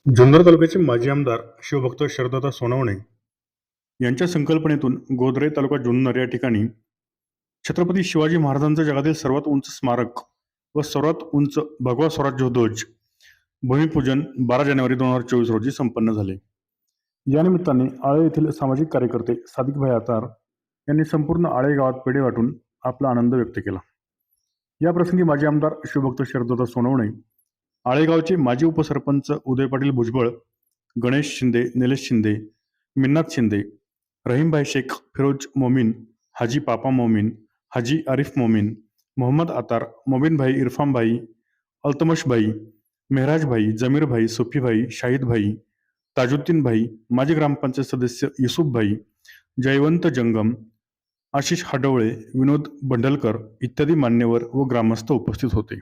जुन्नर तालुक्याचे माजी आमदार शिवभक्त शरदत्ता सोनवणे यांच्या संकल्पनेतून गोदरे तालुका जुन्नर या ठिकाणी छत्रपती शिवाजी महाराजांचं जगातील सर्वात उंच स्मारक व सर्वात उंच भगवा स्वराज्यध्वज भूमिपूजन 12 जानेवारी 2024 रोजी संपन्न झाले. या निमित्ताने आळे येथील सामाजिक कार्यकर्ते सादिकभाई आतार यांनी संपूर्ण आळे गावात पेढे वाटून आपला आनंद व्यक्त केला. या प्रसंगी माजी आमदार शिवभक्त शरदत्ता सोनवणे, आळेगावचे माजी उपसरपंच उदय पाटील भुजबळ, गणेश शिंदे, निलेश शिंदे, मिन्नात शिंदे, रहीमभाई शेख, फिरोज मोमीन, हाजी पापा मोमीन, हाजी आरिफ मोमीन, मोहम्मद आतार, मोमीनभाई, इरफानभाई, अल्तमशभाई, मेहराजभाई, जमीरभाई, सुफीभाई, शाहिदभाई, ताजुद्दीनभाई, माजी ग्रामपंचायत सदस्य युसुफभाई, जयवंत जंगम, आशिष हाडवळे, विनोद बंडलकर इत्यादी मान्यवर व ग्रामस्थ उपस्थित होते.